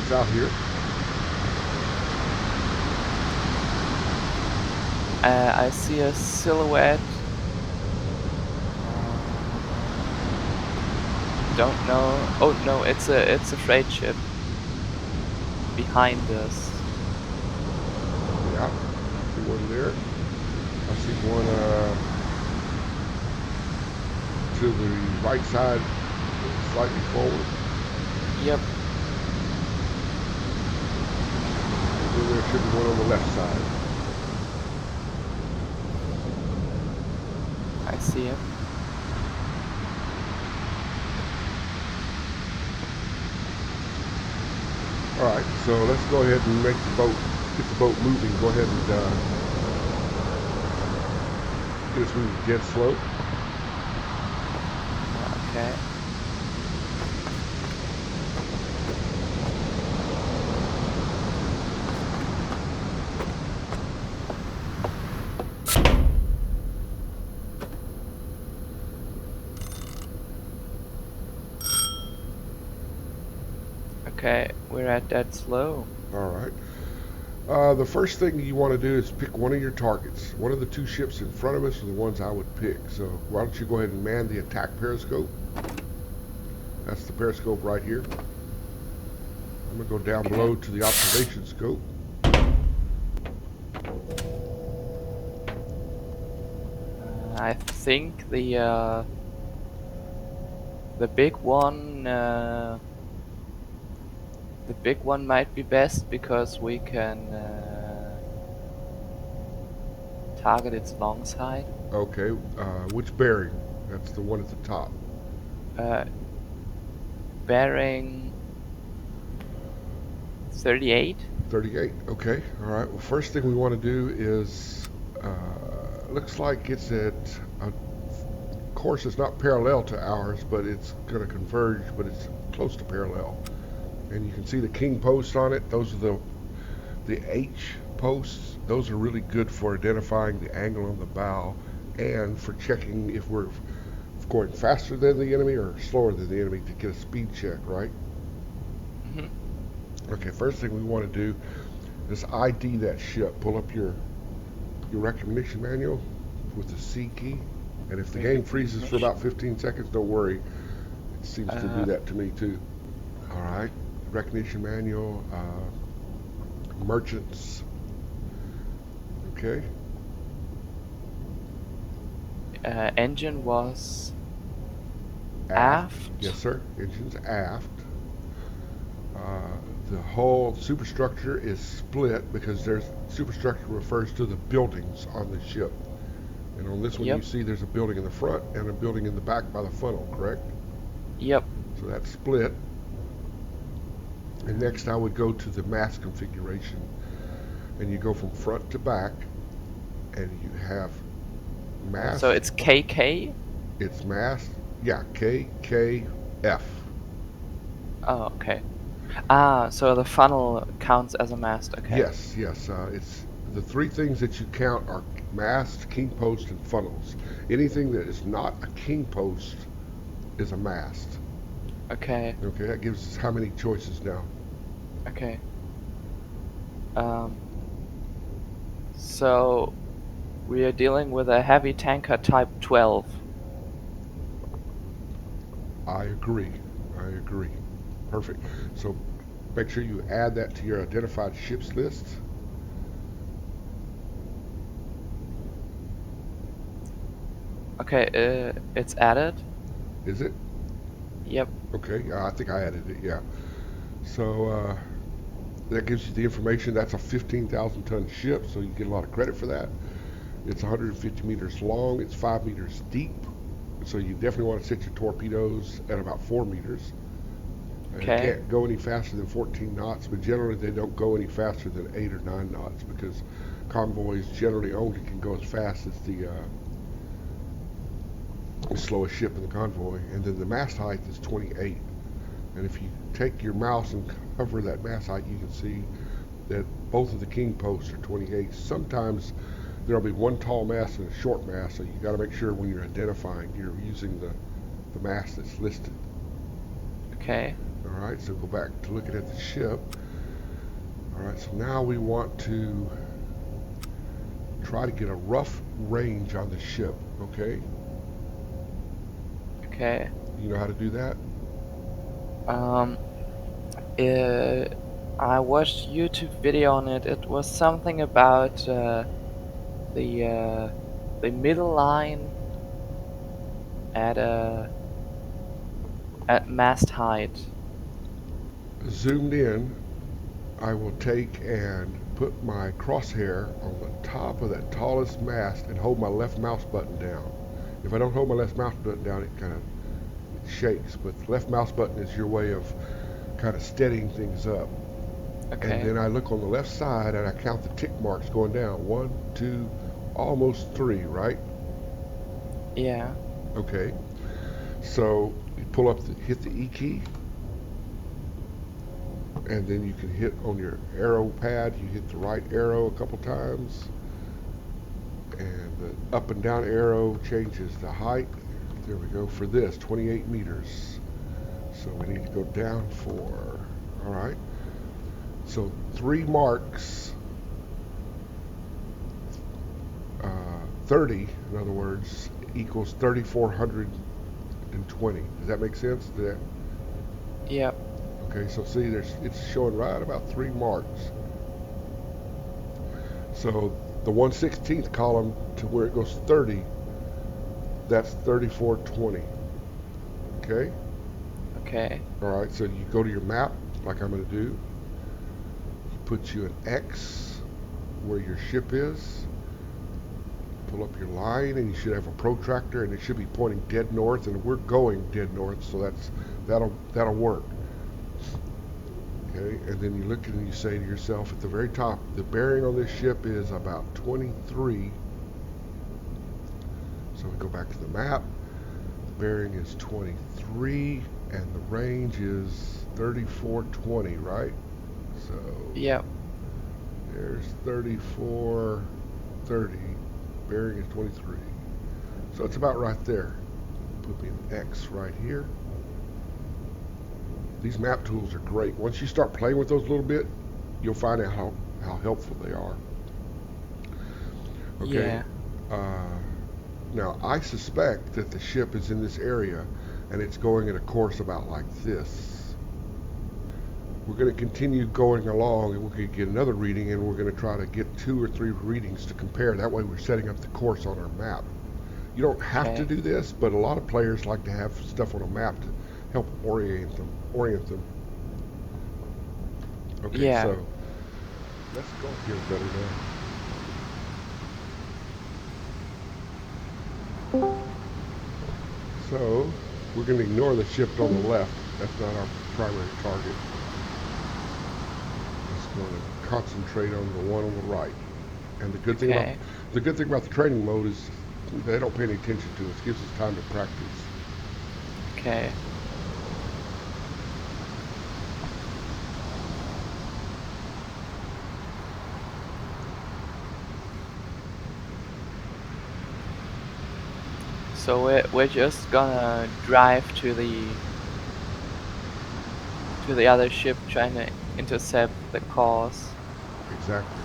what's out here? I see a silhouette. Don't know. Oh no, it's a freight ship behind us. Yeah, I see one there. I see one to the right side, slightly forward. Yep, And then there should be one on the left side. I see him. All right, so let's go ahead and make the boat, get the boat moving. Go ahead and get us moving dead slow. Okay. Okay, we're at that slow. All right. The first thing you want to do is pick one of your targets. One of the two ships in front of us are the ones I would pick. So why don't you go ahead and man the attack periscope? That's the periscope right here. I'm going to go down Okay. below to the observation scope. I think the big one might be best because we can target its long side. Okay, which bearing? That's the one at the top. Uh, bearing 38. 38. Okay, all right. Well, first thing we want to do is, looks like it's at a course it's not parallel to ours, but it's going to converge, but it's close to parallel. And you can see the king posts on it. Those are the H posts. Those are really good for identifying the angle on the bow and for checking if we're going faster than the enemy or slower than the enemy to get a speed check, right? Mhm. Okay, first thing we want to do is ID that ship. Pull up your recognition manual with the C key. And if the game freezes for about 15 seconds, don't worry. It seems to do Uh, that to me too. All right, recognition manual, merchants. Okay, engine was aft. aft. Yes, sir. Engines aft. Uh, the whole superstructure is split because there's superstructure refers to the buildings on the ship. And on this one, you Yep. see there's a building in the front and a building in the back by the funnel, correct? Yep. So that's split. And next, I would go to the mast configuration, and you go from front to back, and you have So mast. it's KK. It's mast. Yeah, K K F. Oh, okay. Ah, so the funnel counts as a mast. Okay. Yes, yes. It's the three things that you count are mast, king post, and funnels. Anything that is not a king post is a mast. Okay. Okay, that gives us how many choices now? Okay. Um. So we are dealing with a heavy tanker type 12. I agree. I agree. Perfect. So make sure you add that to your identified ships list. Okay. It's added. Is it? Yep. Okay, I think I added it, yeah. So that gives you the information. That's a 15,000 ton ship, so you get a lot of credit for that. It's 150 meters long, it's 5 meters deep, so you definitely want to set your torpedoes at about 4 meters. It Okay. can't go any faster than 14 knots, but generally they don't go any faster than 8 or 9 knots because convoys generally only can go as fast as the slowest ship in the convoy. And then the mast height is 28. And if you take your mouse and cover that mast height, you can see that both of the king posts are 28. Sometimes there'll be one tall mast and a short mast, so you got to make sure when you're identifying you're using the mast that's listed. Okay. All Alright, so go back to looking at the ship. Alright, so now we want to try to get a rough range on the ship, okay? Okay. You know how to do that? Um, I watched YouTube video on it. It was something about the uh, the middle line at at mast height. Zoomed in, I will take and put my crosshair on the top of that tallest mast and hold my left mouse button down. If I don't hold my left mouse button down, it kind of shakes, but the left mouse button is your way of kind of steadying things up. And Okay. then I look on the left side and I count the tick marks going down. 1, 2, almost 3, right? Yeah. Okay. So you pull up, hit the E key, and then you can hit on your arrow pad. You hit the right arrow a couple times, and the up and down arrow changes the height. There we go for this, 28 meters. So we need to go down 4. All right. So 3 marks, 30, in other words, equals 3,420. Does that make sense? Yep. Okay, so see, it's showing right about 3 marks. So the 1/16th column to where it goes 30, that's 3,420. Okay? Okay. All right, so you go to your map, like I'm going to do. You put you an X where your ship is. Pull up your line, and you should have a protractor, and it should be pointing dead north, and we're going dead north, so that'll work. Okay, and then you look and you say to yourself at the very top, the bearing on this ship is about 23. So we go back to the map. The bearing is 23, and the range is 3420, right? So Yep. there's 3430. Bearing is 23. So it's about right there. Put me an X right here. These map tools are great. Once you start playing with those a little bit, you'll find out how helpful they are. Okay. Yeah. Now, I suspect that the ship is in this area, and it's going at a course about like this. We're going to continue going along, and we're going to get another reading, and we're going to try to get 2 or 3 readings to compare. That way we're setting up the course on our map. You don't have to Okay. do this, but a lot of players like to have stuff on a map to help orient them. Okay, Yeah. so let's go here better now. So we're going to ignore the ship on the left. That's not our primary target. Just going to concentrate on the one on the right. And the good thing Okay. about the training mode is they don't pay any attention to us. It gives us time to practice. Okay. So we're just gonna drive to the other ship, trying to intercept the course. Exactly.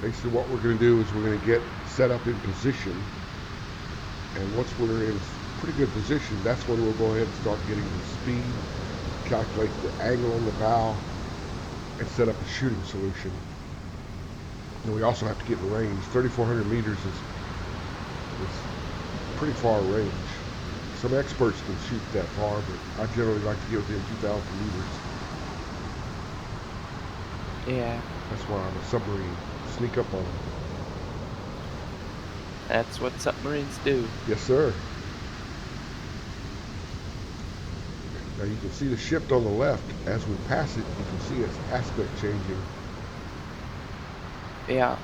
Basically what we're going to do is we're going to get set up in position, and once we're in pretty good position, that's when we'll go ahead and start getting the speed, calculate the angle on the bow, and set up a shooting solution. And we also have to get in range. 3,400 meters is pretty far range. Some experts can shoot that far, but I generally like to get within 2,000 meters. Yeah. That's why I'm a submarine. Sneak up on them. That's what submarines do. Yes, sir. Now you can see the ship on the left. As we pass it, you can see its aspect changing. Yeah.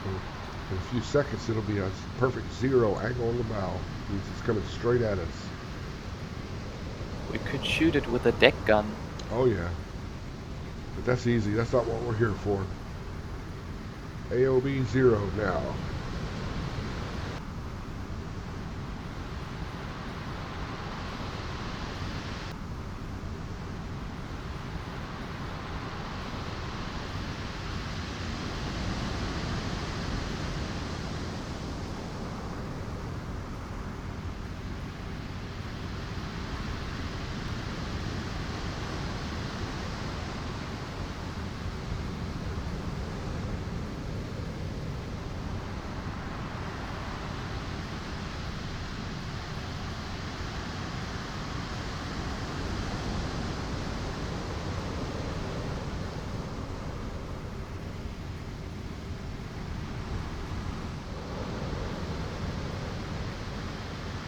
So in a few seconds, it'll be a perfect 0 angle on the bow. It means it's coming straight at us. We could shoot it with a deck gun. Oh yeah. But that's easy. That's not what we're here for. AOB 0 now.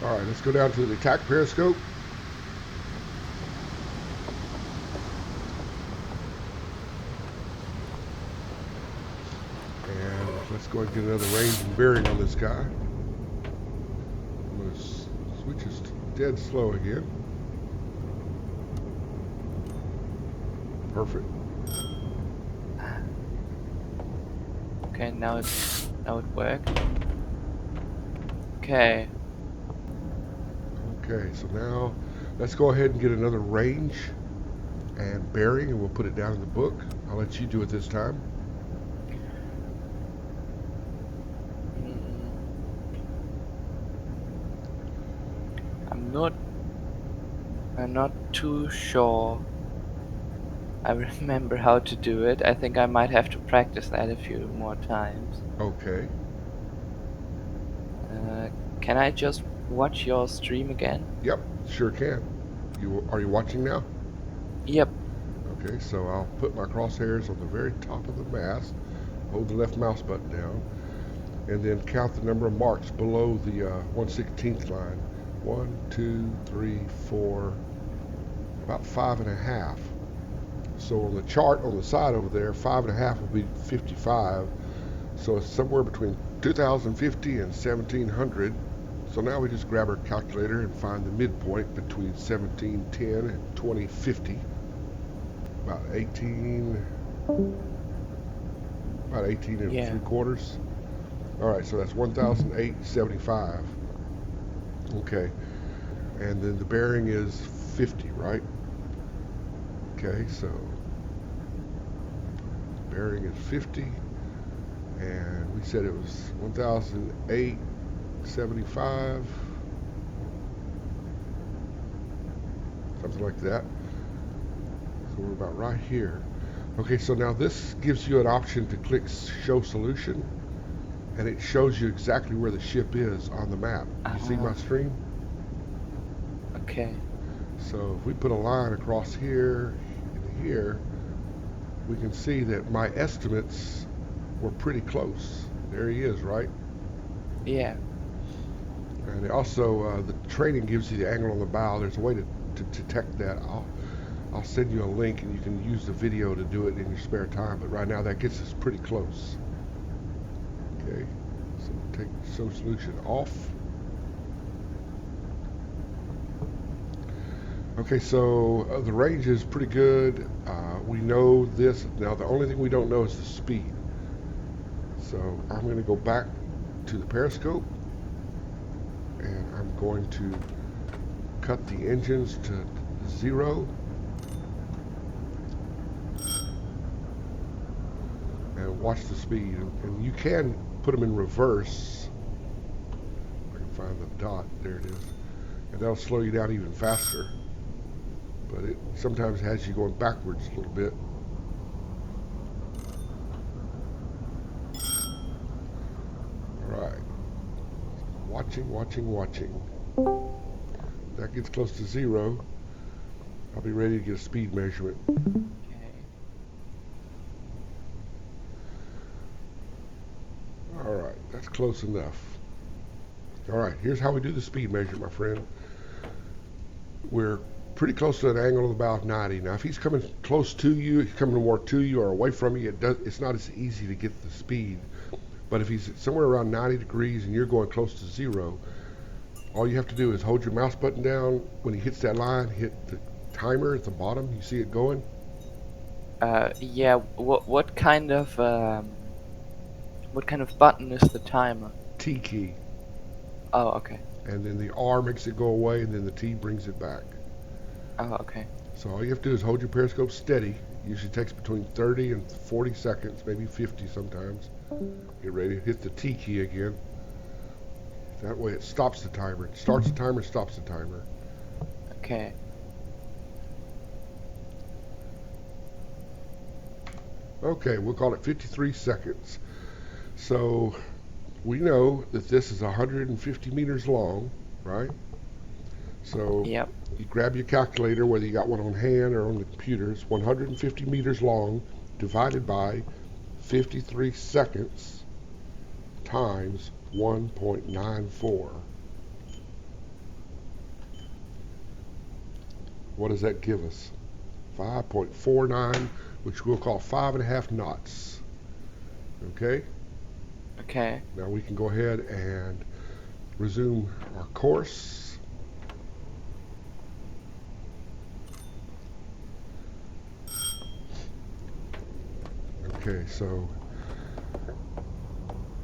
All right, let's go down to the attack periscope. And let's go ahead and get another range and bearing on this guy. I'm going to switch this to dead slow again. Perfect. Okay, now it worked. Okay. Okay, so now let's go ahead and get another range and bearing, and we'll put it down in the book. I'll let you do it this time. I'm not too sure I remember how to do it. I think I might have to practice that a few more times. Okay. Can I just watch your stream again? Yep, sure can. Are you watching now? Yep. Okay, so I'll put my crosshairs on the very top of the mast, hold the left mouse button down, and then count the number of marks below the 1/16th line. 1, 2, 3, 4, about 5.5. So on the chart on the side over there, 5.5 will be 55. So it's somewhere between 2050 and 1700. So now we just grab our calculator and find the midpoint between 1710 and 2050. About 18 and 3/4. All right, so that's 1,875. Okay, and then the bearing is 50, right? Okay, so bearing is 50, and we said it was 1,875, something like that. So we're about right here. Okay, so now this gives you an option to click Show Solution, and it shows you exactly where the ship is on the map. You see my stream? Okay. So if we put a line across here and here, we can see that my estimates were pretty close. There he is, right? Yeah. And also, the training gives you the angle on the bow. There's a way to detect that. I'll send you a link, and you can use the video to do it in your spare time. But right now, that gets us pretty close. Okay, so take Show Solution off. Okay, so the range is pretty good. We know this. Now, the only thing we don't know is the speed. So I'm going to go back to the periscope, and I'm going to cut the engines to 0. And watch the speed. And you can put them in reverse. If I can find the dot. There it is. And that'll slow you down even faster. But it sometimes has you going backwards a little bit. Alright. Watching. That gets close to 0. I'll be ready to get a speed measurement. Okay. Alright, that's close enough. Alright, here's how we do the speed measure, my friend. We're pretty close to an angle of about 90. Now, if he's coming close to you, he's coming more to you or away from you, it's not as easy to get the speed. But if he's somewhere around 90 degrees and you're going close to 0, all you have to do is hold your mouse button down. When he hits that line, hit the timer at the bottom. You see it going? Yeah. What kind of button is the timer? T key. Oh, okay. And then the R makes it go away, and then the T brings it back. Oh, okay. So all you have to do is hold your periscope steady. Usually takes between 30 and 40 seconds, maybe 50 sometimes. Get ready, hit the T key again. That way it stops the timer. It starts the timer, stops the timer. Okay. Okay, we'll call it 53 seconds. So we know that this is 150 meters long, right? So Yep. you grab your calculator, whether you got one on hand or on the computer. It's 150 meters long divided by 53 seconds times 1.94. What does that give us? 5.49, which we'll call 5.5 knots. Okay? Okay. Now we can go ahead and resume our course. Okay, so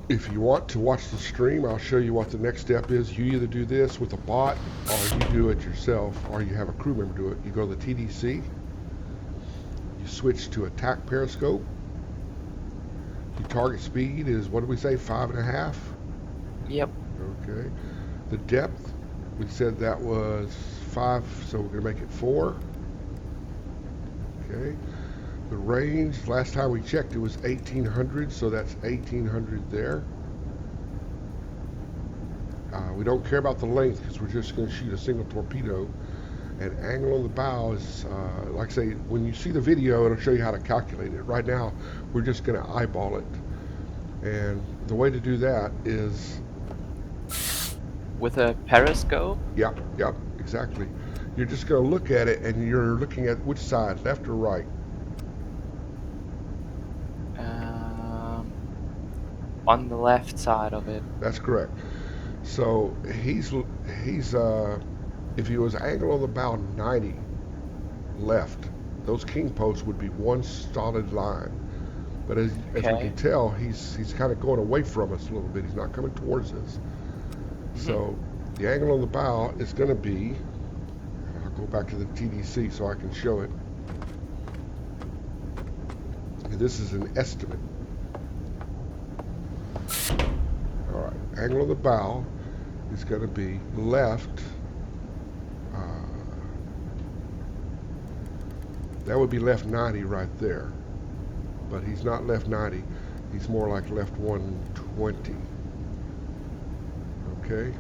if you want to watch the stream, I'll show you what the next step is. You either do this with a bot, or you do it yourself, or you have a crew member do it. You go to the TDC, you switch to attack periscope. Your target speed is, what did we say, 5.5? Yep. Okay. The depth, we said that was 5, so we're going to make it 4. Okay. The range, last time we checked, it was 1800, so that's 1800 there. We don't care about the length because we're just going to shoot a single torpedo. And angle on the bow is, like I say, when you see the video, it'll show you how to calculate it. Right now, we're just going to eyeball it. And the way to do that is... With a periscope? Yep, exactly. You're just going to look at it, and you're looking at which side, left or right? On the left side of it. That's correct. So he's if he was angled on the bow 90 left, those king posts would be one solid line. But as we can tell, he's kind of going away from us a little bit. He's not coming towards us. So the angle on the bow is going to be, I'll go back to the TDC so I can show it. And this is an estimate. All right, angle on the bow is going to be left. That would be left 90 right there. But he's not left 90. He's more like left 120. Okay?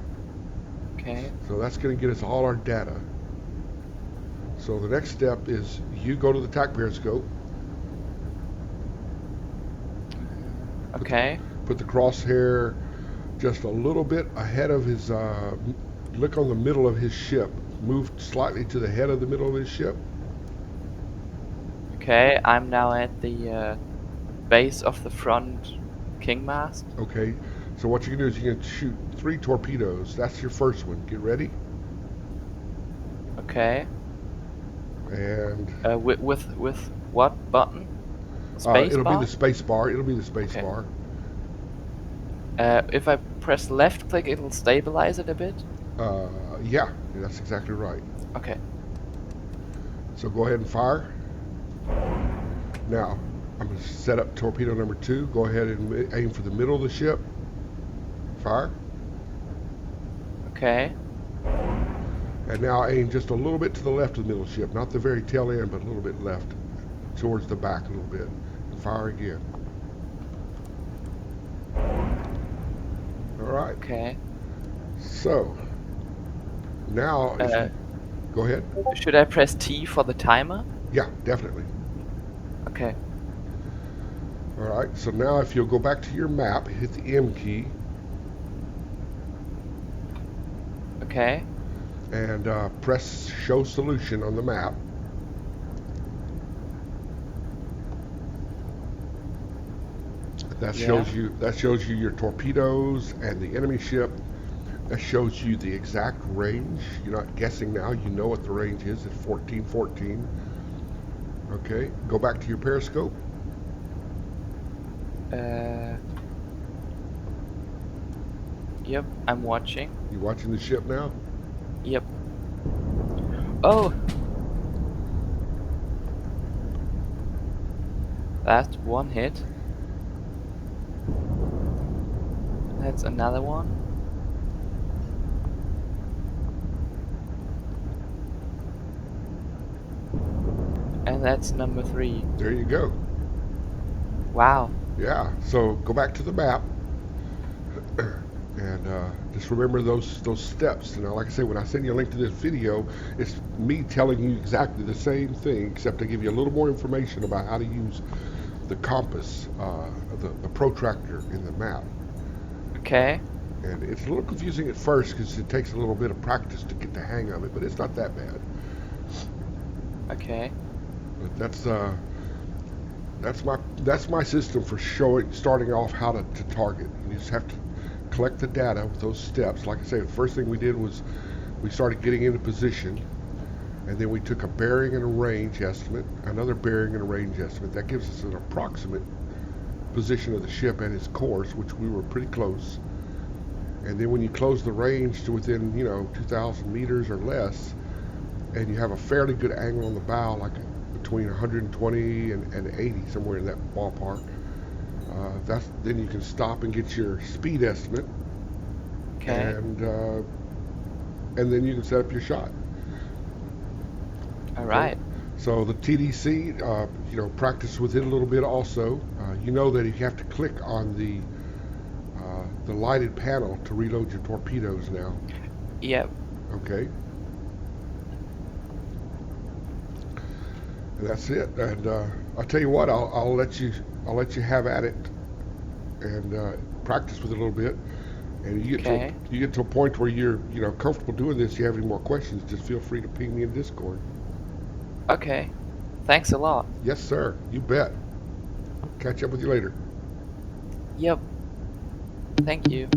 Okay. So that's going to get us all our data. So the next step is you go to the attack periscope. Okay. Put the crosshair just a little bit ahead of his, look on the middle of his ship. Move slightly to the head of the middle of his ship. Okay, I'm now at the base of the front king mast. Okay, so what you can do is you can shoot 3 torpedoes. That's your first one. Get ready. Okay. And with what button? Space it'll bar? be the space bar. It'll be the space bar. If I press left click, it'll stabilize it a bit. Yeah, that's exactly right. Okay. So go ahead and fire. Now, I'm going to set up torpedo number 2. Go ahead and aim for the middle of the ship. Fire. Okay. And now aim just a little bit to the left of the middle of the ship. Not the very tail end, but a little bit left. Towards the back a little bit. And fire again. Alright. Okay. So, now, go ahead. Should I press T for the timer? Yeah, definitely. Okay. Alright, so now if you'll go back to your map, hit the M key. Okay. And press show solution on the map. That shows you your torpedoes and the enemy ship. That shows you the exact range. You're not guessing now. You know what the range is. It's 1414. Okay. Go back to your periscope. Yep, I'm watching. You watching the ship now? Yep. Oh! That's one hit. That's another one. And that's number 3. There you go. Wow. Yeah. So go back to the map. And just remember those steps. Now, like I say, when I send you a link to this video, it's me telling you exactly the same thing, except I give you a little more information about how to use the compass, the protractor in the map. Okay. And it's a little confusing at first because it takes a little bit of practice to get the hang of it, but it's not that bad. Okay. But that's my system for starting off how to target. You just have to collect the data with those steps. Like I say, the first thing we did was we started getting into position, and then we took a bearing and a range estimate, another bearing and a range estimate. That gives us an approximate position of the ship and its course, which we were pretty close. And then when you close the range to within, 2,000 meters or less, and you have a fairly good angle on the bow, like between 120 and 80, somewhere in that ballpark, then you can stop and get your speed estimate, Okay. and then you can set up your shot. All Okay. right. So the TDC, practice with it a little bit also. You know that you have to click on the lighted panel to reload your torpedoes now. Yep. Okay. And that's it. And I'll tell you what, I'll let you have at it and practice with it a little bit. And Okay. you get to a point where you're comfortable doing this. You have any more questions? Just feel free to ping me in Discord. Okay. Thanks a lot. Yes, sir. You bet. Catch up with you later. Yep. Thank you.